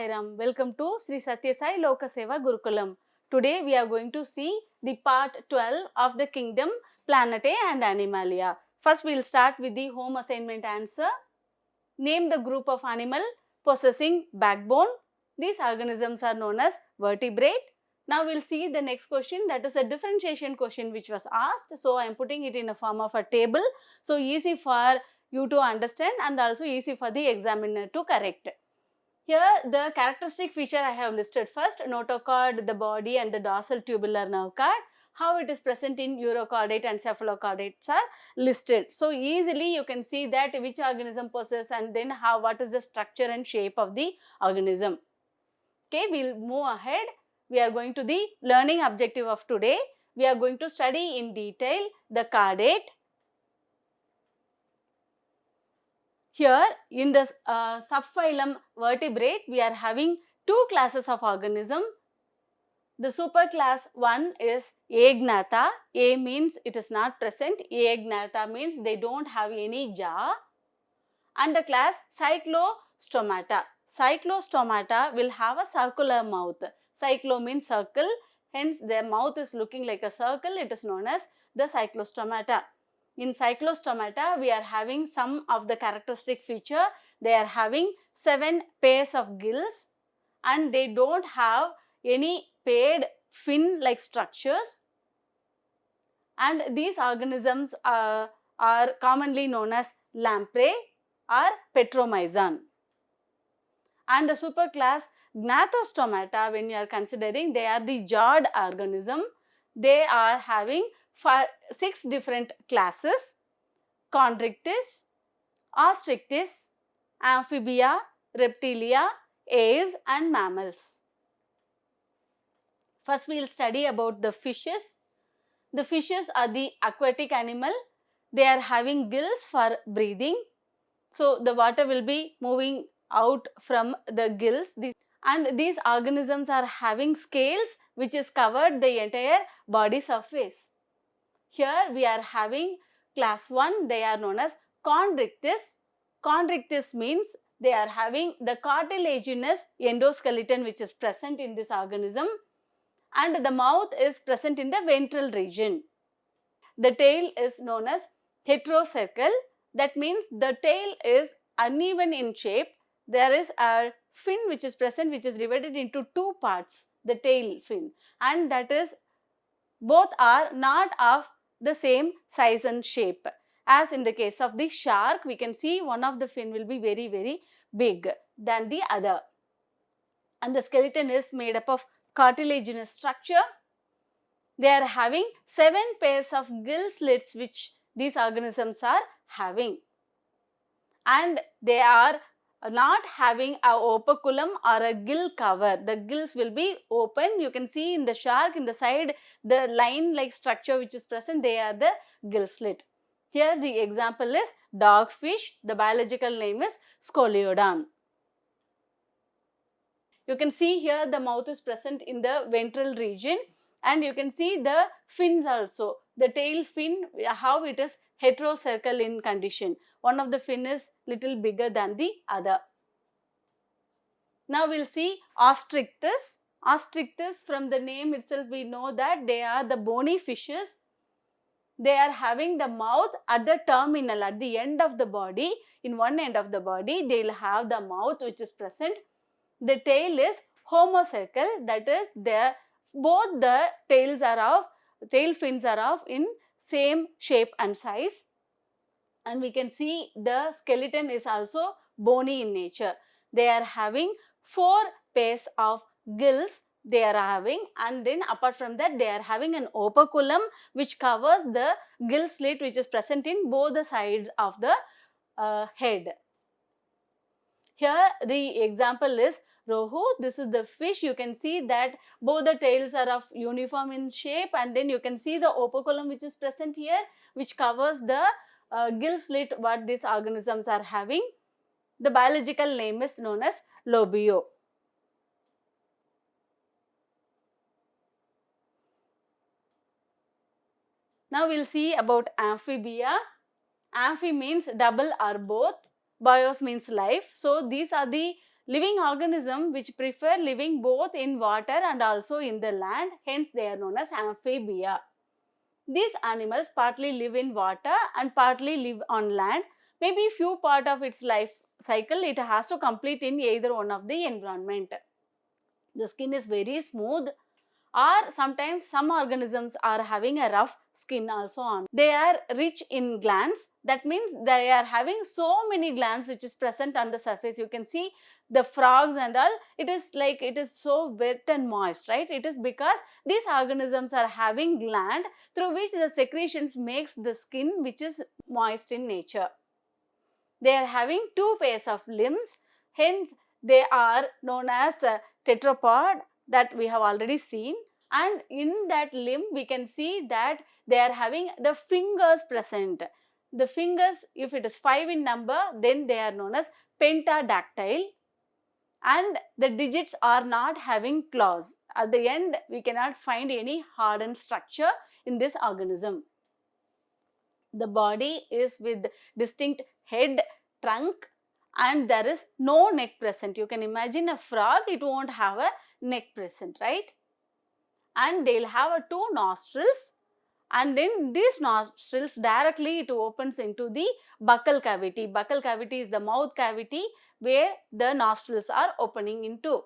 Sai Ram. Welcome to Sri Sathya Sai Loka Seva Gurukulam. Today we are going to see the part 12 of the kingdom Plantae and Animalia. First we will start with the home assignment answer. Name the group of animal possessing backbone. These organisms are known as vertebrate. Now we will see the next question, that is a differentiation question which was asked. So I am putting it in a form of a table. So easy for you to understand and also easy for the examiner to correct. Here the characteristic feature I have listed first, notochord, the body and the dorsal tubular nerve cord. How it is present in urochordate and cephalochordates are listed. So easily you can see that which organism possesses and then what is the structure and shape of the organism. Okay, we will move ahead. We are going to the learning objective of today. We are going to study in detail the chordate. Here in the subphylum vertebrate, we are having two classes of organism. The superclass 1 is Agnatha. A means it is not present. Agnatha means they don't have any jaw. And the class Cyclostomata. Cyclostomata will have a circular mouth. Cyclo means circle, hence their mouth is looking like a circle. It is known as the cyclostomata. In cyclostomata, we are having some of the characteristic feature. They are having 7 pairs of gills and they don't have any paired fin-like structures. And these organisms are commonly known as lamprey or petromyzon. And the superclass Gnathostomata, when you are considering, they are the jawed organism. They are having 6 different classes: Chondrichthyes, Osteichthyes, Amphibia, Reptilia, Aves and mammals. First we will study about the fishes. The fishes are the aquatic animal. They are having gills for breathing. So the water will be moving out from the gills. And these organisms are having scales which is covered the entire body surface. Here we are having class 1, they are known as Chondrichthyes. Chondrichthyes means they are having the cartilaginous endoskeleton which is present in this organism, and the mouth is present in the ventral region. The tail is known as heterocercal. That means the tail is uneven in shape. There is a fin which is present, which is divided into 2 parts, the tail fin, and that is both are not of the same size and shape. As in the case of the shark, we can see one of the fin will be very big than the other. And the skeleton is made up of cartilaginous structure. They are having 7 pairs of gill slits which these organisms are having. And they are not having a operculum or a gill cover. The gills will be open. You can see in the shark in the side the line like structure which is present, they are the gill slit. Here the example is dogfish. The biological name is Scoliodon. You can see here the mouth is present in the ventral region and you can see the fins also. The tail fin, how it is heterocercal in condition. One of the fin is little bigger than the other. Now we will see Osteichthyes. Osteichthyes, from the name itself we know that they are the bony fishes. They are having the mouth at the terminal, at the end of the body. In one end of the body, they will have the mouth which is present. The tail is homocercal, that is both the tail fins are of in same shape and size. And we can see the skeleton is also bony in nature. They are having 4 pairs of gills they are having, and then apart from that they are having an operculum which covers the gill slit which is present in both the sides of the head. Here the example is Rohu. This is the fish. You can see that both the tails are of uniform in shape, and then you can see the operculum which is present here which covers the gill slit what these organisms are having. The biological name is known as lobio. Now we will see about amphibia. Amphi means double or both. Bios means life. So these are the living organism which prefer living both in water and also in the land, hence they are known as amphibia. These animals partly live in water and partly live on land. Maybe few part of its life cycle it has to complete in either one of the environment. The skin is very smooth, or sometimes some organisms are having a rough skin also on. They are rich in glands, that means they are having so many glands which is present on the surface. You can see the frogs and all, it is like it is so wet and moist, right? It is because these organisms are having gland through which the secretions makes the skin which is moist in nature. They are having 2 pairs of limbs, hence they are known as tetrapod, that we have already seen, and in that limb we can see that they are having the fingers present. The fingers, if it is 5 in number, then they are known as pentadactyl, and the digits are not having claws. At the end we cannot find any hardened structure in this organism. The body is with distinct head, trunk, and there is no neck present. You can imagine a frog, it won't have a neck present, right? And they'll have 2 nostrils, and then these nostrils directly it opens into the buccal cavity. Buccal cavity is the mouth cavity where the nostrils are opening into.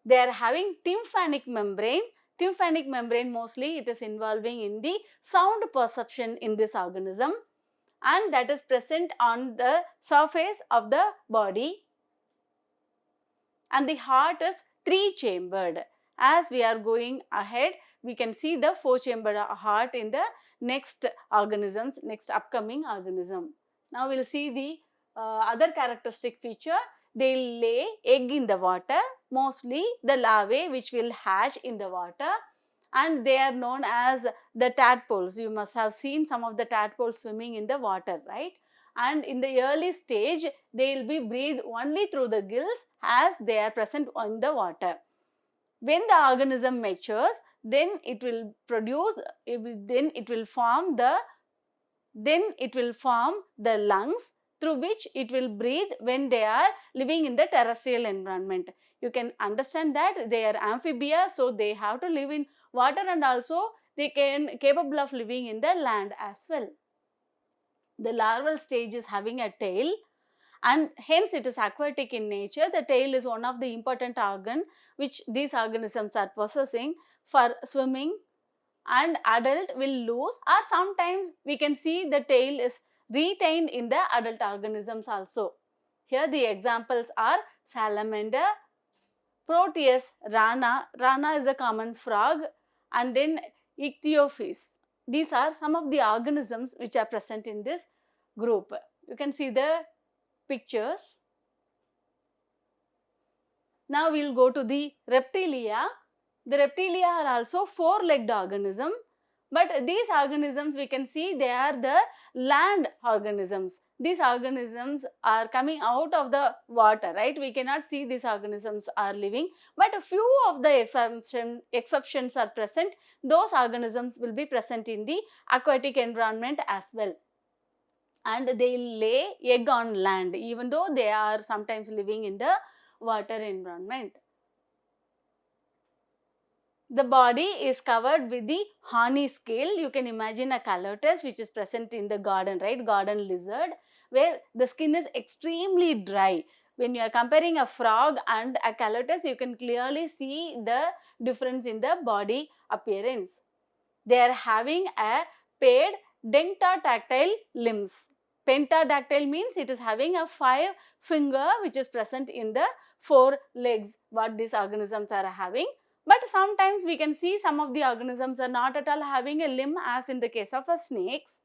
They are having tympanic membrane. Tympanic membrane mostly it is involving in the sound perception in this organism, and that is present on the surface of the body. And the heart is 3-chambered. As we are going ahead, we can see the 4-chambered heart in the next organisms, next upcoming organism. Now we will see the other characteristic feature. They will lay egg in the water, mostly the larvae which will hatch in the water, and they are known as the tadpoles. You must have seen some of the tadpoles swimming in the water, right? And in the early stage, they will be breathed only through the gills as they are present in the water. When the organism matures, then it will produce, then it will form the lungs through which it will breathe when they are living in the terrestrial environment. You can understand that they are amphibia, so they have to live in water, and also they can capable of living in the land as well. The larval stage is having a tail, and hence it is aquatic in nature. The tail is one of the important organ which these organisms are possessing for swimming, and adult will lose, or sometimes we can see the tail is retained in the adult organisms also. Here the examples are salamander, Proteus, rana. Rana is a common frog, and then Ichthyophes. These are some of the organisms which are present in this group. You can see the pictures. Now we will go to the Reptilia. The Reptilia are also 4-legged organism, but these organisms we can see they are the land organisms. These organisms are coming out of the water, right? We cannot see these organisms are living, but a few of the exceptions are present. Those organisms will be present in the aquatic environment as well, and they lay egg on land even though they are sometimes living in the water environment. The body is covered with the horny scale. You can imagine a calotes which is present in the garden, right? Garden lizard, where the skin is extremely dry. When you are comparing a frog and a calotes, you can clearly see the difference in the body appearance. They are having a paired dentatactile limbs. Pentadactyl means it is having a 5 finger which is present in the 4 legs what these organisms are having. But sometimes we can see some of the organisms are not at all having a limb, as in the case of snakes,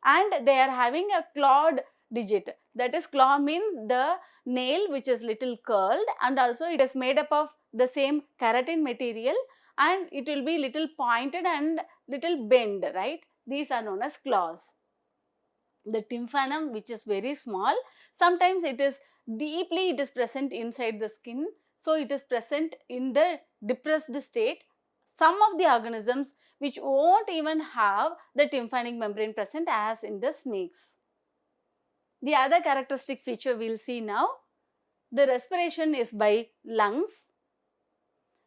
and they are having a clawed digit. That is, claw means the nail which is little curled, and also it is made up of the same keratin material, and it will be little pointed and little bend, right? These are known as claws. The tympanum, which is very small, sometimes it is deeply it is present inside the skin. So, it is present in the depressed state. Some of the organisms which won't even have the tympanic membrane present, as in the snakes. The other characteristic feature we will see now. The respiration is by lungs.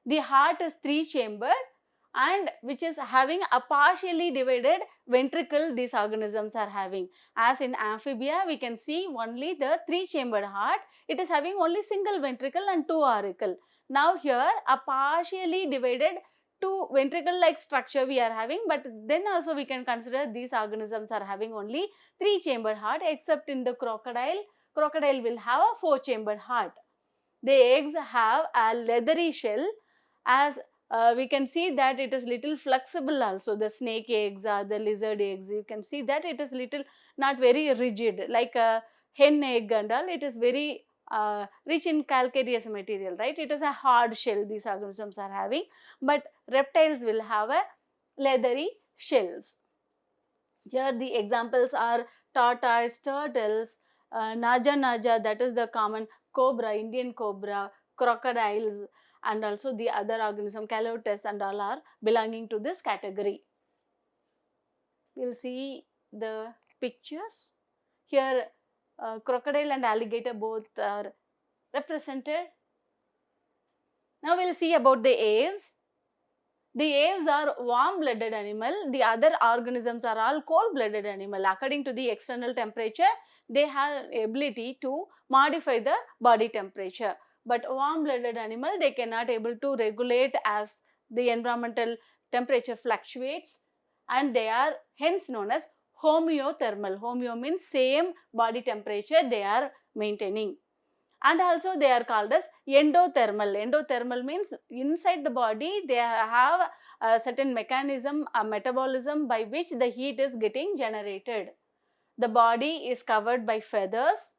The heart is 3-chambered and which is having a partially divided ventricle these organisms are having. As in Amphibia, we can see only the 3-chambered heart. It is having only single ventricle and 2 auricle. Now here a partially divided 2 ventricle like structure we are having, but then also we can consider these organisms are having only 3-chambered heart, except in the crocodile. Crocodile will have a 4-chambered heart. The eggs have a leathery shell, as we can see that it is little flexible also. The snake eggs or the lizard eggs, you can see that it is little not very rigid like a hen egg and all. It is very rich in calcareous material, right? It is a hard shell these organisms are having, but reptiles will have a leathery shells. Here the examples are tortoise, turtles, naja, that is the common cobra, Indian cobra, crocodiles, and also the other organism, calotes and all are belonging to this category. We will see the pictures. Here crocodile and alligator both are represented. Now we will see about the aves. The aves are warm-blooded animal. The other organisms are all cold-blooded animal. According to the external temperature, they have ability to modify the body temperature. But warm-blooded animal, they cannot able to regulate as the environmental temperature fluctuates, and they are hence known as homeothermal. Homeo means same body temperature they are maintaining. And also they are called as endothermal. Endothermal means inside the body they have a certain mechanism, a metabolism by which the heat is getting generated. The body is covered by feathers.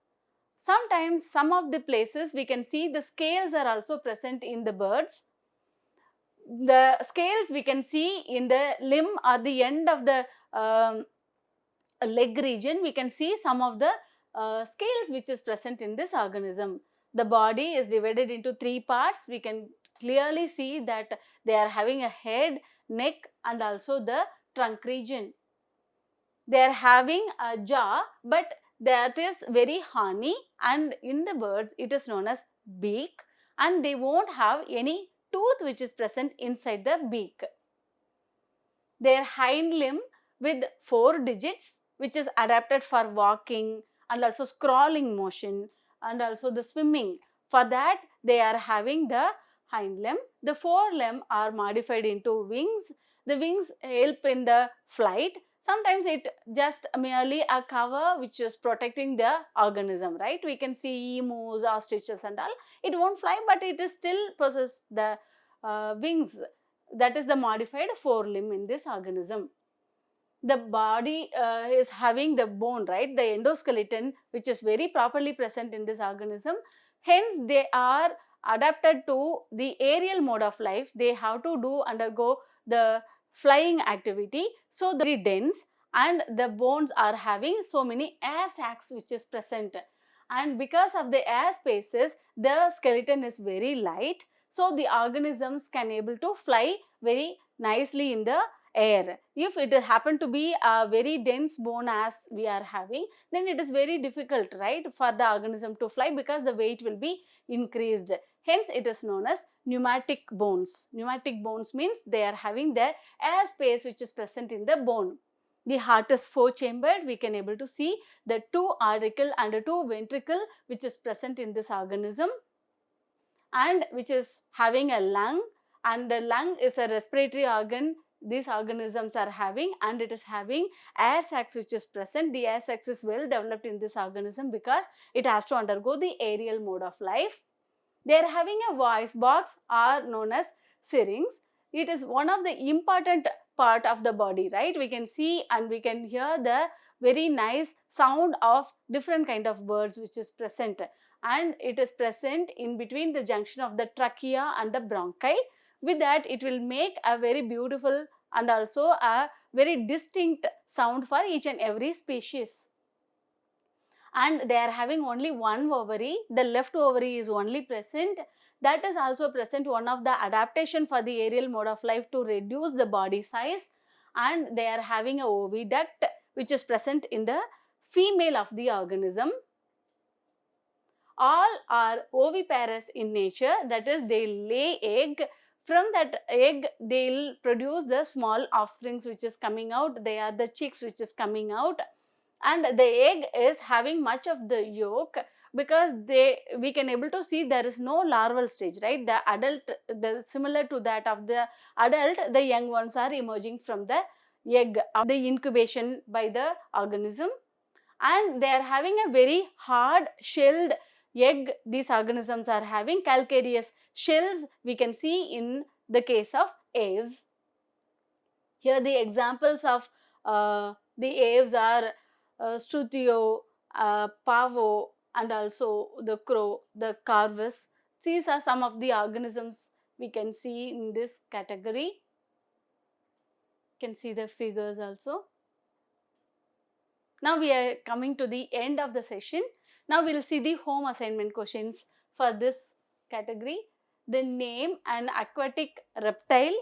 Sometimes some of the places we can see the scales are also present in the birds. The scales we can see in the limb or the end of the leg region. We can see some of the scales which is present in this organism. The body is divided into 3 parts. We can clearly see that they are having a head, neck and also the trunk region. They are having a jaw, but that is very horny, and in the birds it is known as beak, and they won't have any tooth which is present inside the beak. Their hind limb with 4 digits which is adapted for walking and also crawling motion and also the swimming. For that they are having the hind limb. The forelimb are modified into wings. The wings help in the flight. Sometimes it just merely a cover which is protecting the organism, right? We can see emus, ostriches and all. It won't fly, but it is still possess the wings. That is the modified forelimb in this organism. The body is having the bone, right? The endoskeleton, which is very properly present in this organism. Hence, they are adapted to the aerial mode of life. They have to undergo the flying activity. So, very dense, and the bones are having so many air sacs which is present. And because of the air spaces, the skeleton is very light. So, the organisms can able to fly very nicely in the air. If it happen to be a very dense bone as we are having, then it is very difficult, right, for the organism to fly because the weight will be increased. Hence, it is known as pneumatic bones. Pneumatic bones means they are having the air space which is present in the bone. The heart is 4-chambered. We can able to see the 2 auricle and the 2 ventricle which is present in this organism, and which is having a lung, and the lung is a respiratory organ these organisms are having, and it is having air sacs which is present. The air sacs is well developed in this organism because it has to undergo the aerial mode of life. They are having a voice box are known as syrinx. It is one of the important part of the body, right? We can see and we can hear the very nice sound of different kind of birds which is present, and it is present in between the junction of the trachea and the bronchi. With that, it will make a very beautiful and also a very distinct sound for each and every species. And they are having only 1 ovary. The left ovary is only present. That is also present one of the adaptation for the aerial mode of life to reduce the body size. And they are having a oviduct which is present in the female of the organism. All are oviparous in nature, that is they lay egg. From that egg they will produce the small offsprings which is coming out, they are the chicks which is coming out, and the egg is having much of the yolk, because we can able to see there is no larval stage, right? The adult, similar to that of the adult, the young ones are emerging from the egg of the incubation by the organism, and they are having a very hard shelled egg. These organisms are having calcareous shells, we can see in the case of Aves. Here the examples of the Aves are Strutio, Pavo, and also the crow, the Carvus. These are some of the organisms we can see in this category. You can see the figures also. Now we are coming to the end of the session. Now we will see the home assignment questions for this category. The name an aquatic reptile.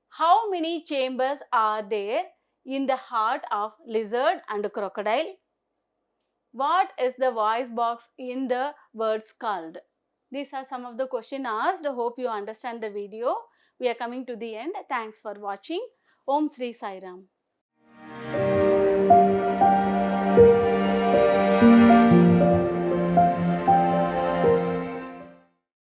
How many chambers are there in the heart of lizard and crocodile? What is the voice box in the words called? These are some of the questions asked. Hope you understand the video. We are coming to the end. Thanks for watching. Om Sri Sai Ram.